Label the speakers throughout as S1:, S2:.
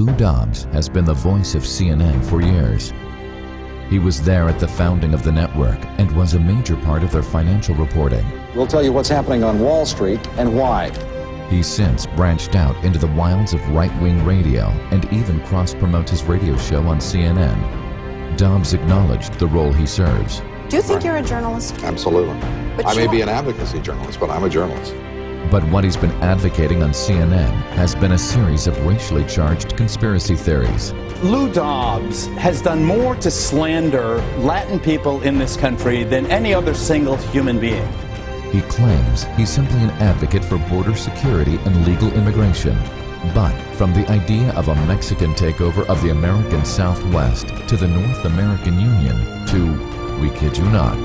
S1: Lou Dobbs has been the voice of CNN for years. He was there at the founding of the network and was a major part of their financial reporting.
S2: We'll tell you what's happening on Wall Street and why.
S1: He's since branched out into the wilds of right-wing radio and even cross-promotes his radio show on CNN. Dobbs acknowledged the role he serves.
S3: Do you think you're a journalist?
S4: Absolutely.
S3: But
S4: I may be an advocacy journalist, but I'm a journalist.
S1: But what he's been advocating on CNN has been a series of racially charged conspiracy theories.
S5: Lou Dobbs has done more to slander Latin people in this country than any other single human being.
S1: He claims he's simply an advocate for border security and legal immigration. But from the idea of a Mexican takeover of the American Southwest to the North American Union to, we kid you not,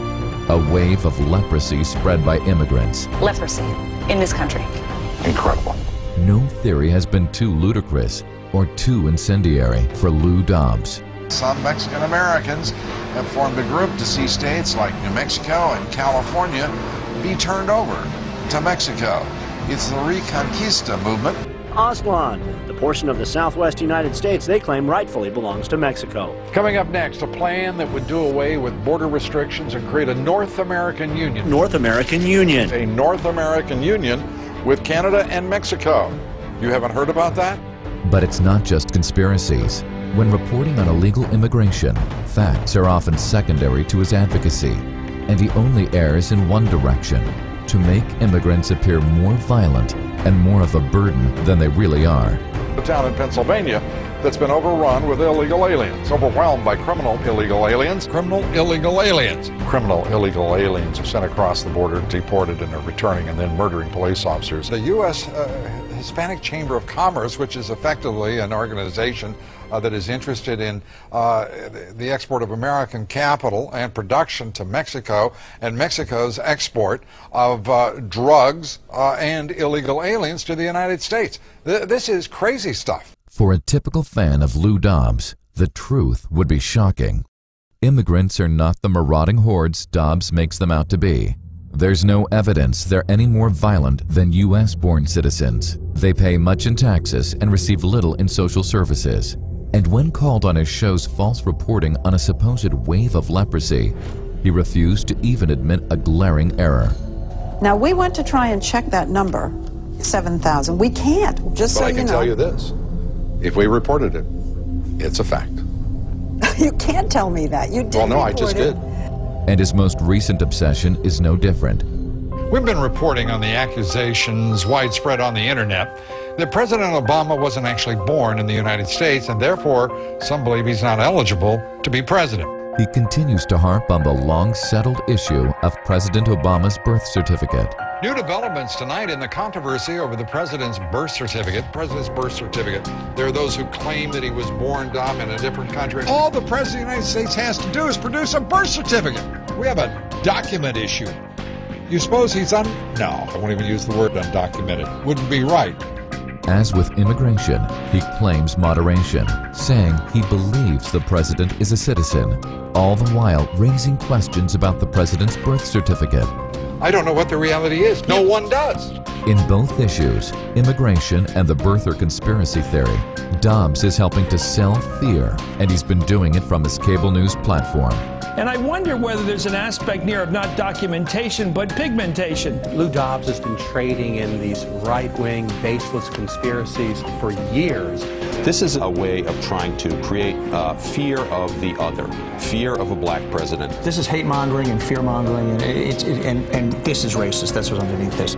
S1: a wave of leprosy spread by immigrants.
S6: Leprosy in this country.
S4: Incredible.
S1: No theory has been too ludicrous or too incendiary for Lou Dobbs.
S7: Some Mexican Americans have formed a group to see states like New Mexico and California be turned over to Mexico. It's the Reconquista movement.
S8: Aslan, the portion of the southwest United States they claim rightfully belongs to Mexico.
S9: Coming up next, a plan that would do away with border restrictions and create a North American Union.
S8: North American Union.
S9: A North American Union with Canada and Mexico. You haven't heard about that?
S1: But it's not just conspiracies. When reporting on illegal immigration, facts are often secondary to his advocacy, and he only errs in one direction: to make immigrants appear more violent and more of a burden than they really are.
S9: A town in Pennsylvania that's been overrun with illegal aliens, overwhelmed by criminal illegal aliens. Criminal illegal aliens are sent across the border, deported, and are returning and then murdering police officers. The U.S. Hispanic Chamber of Commerce, which is effectively an organization that is interested in the export of American capital and production to Mexico, and Mexico's export of drugs and illegal aliens to the United States. This is crazy stuff.
S1: For a typical fan of Lou Dobbs, the truth would be shocking. Immigrants are not the marauding hordes Dobbs makes them out to be. There's no evidence they're any more violent than U.S.-born citizens. They pay much in taxes and receive little in social services. And when called on his show's false reporting on a supposed wave of leprosy, he refused to even admit a glaring error.
S3: Now, we went to try and check that number, 7,000. We can't, just so you know.
S4: But I can tell you this. If we reported it, it's a fact.
S3: You can't tell me that. You did.
S4: Well, no, I just did.
S1: And his most recent obsession is no different.
S9: We've been reporting on the accusations widespread on the internet that President Obama wasn't actually born in the United States, and therefore some believe he's not eligible to be president.
S1: He continues to harp on the long-settled issue of President Obama's birth certificate.
S9: New developments tonight in the controversy over the president's birth certificate. There are those who claim that he was born dumb in a different country. All the president of the United States has to do is produce a birth certificate. We have a document issue. You suppose he's no, I won't even use the word undocumented. Wouldn't be right.
S1: As with immigration, he claims moderation, saying he believes the president is a citizen, all the while raising questions about the president's birth certificate.
S9: I don't know what the reality is. No one does.
S1: In both issues, immigration and the birther conspiracy theory, Dobbs is helping to sell fear, and he's been doing it from his cable news platform.
S10: And I wonder whether there's an aspect here of not documentation, but pigmentation.
S11: Lou Dobbs has been trading in these right-wing, baseless conspiracies for years.
S12: This is a way of trying to create fear of the other, fear of a black president.
S13: This is hate-mongering and fear-mongering, and this is racist. That's what's underneath this.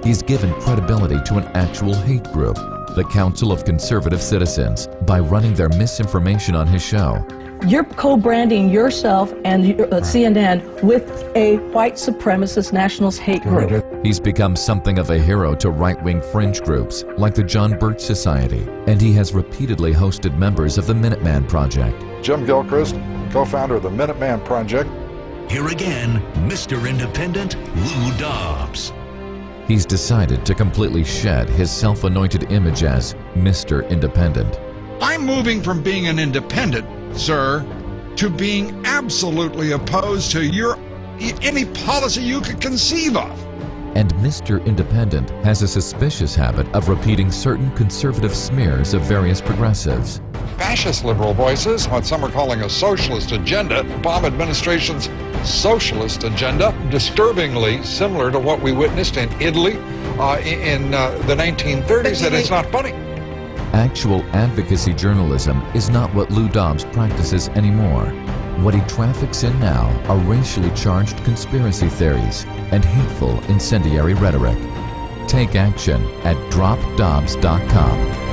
S1: He's given credibility to an actual hate group, the Council of Conservative Citizens, by running their misinformation on his show.
S14: You're co-branding yourself and CNN with a white supremacist nationalist hate group.
S1: He's become something of a hero to right-wing fringe groups like the John Birch Society, and he has repeatedly hosted members of the Minuteman Project.
S9: Jim Gilchrist, co-founder of the Minuteman Project.
S15: Here again, Mr. Independent, Lou Dobbs.
S1: He's decided to completely shed his self-anointed image as Mr. Independent.
S7: I'm moving from being an independent, sir, to being absolutely opposed to any policy you could conceive of.
S1: And Mr. Independent has a suspicious habit of repeating certain conservative smears of various progressives.
S9: Fascist liberal voices, what some are calling a socialist agenda, Obama administration's socialist agenda, disturbingly similar to what we witnessed in Italy in the 1930s, that it's not funny.
S1: Actual advocacy journalism is not what Lou Dobbs practices anymore. What he traffics in now are racially charged conspiracy theories and hateful incendiary rhetoric. Take action at dropdobbs.com.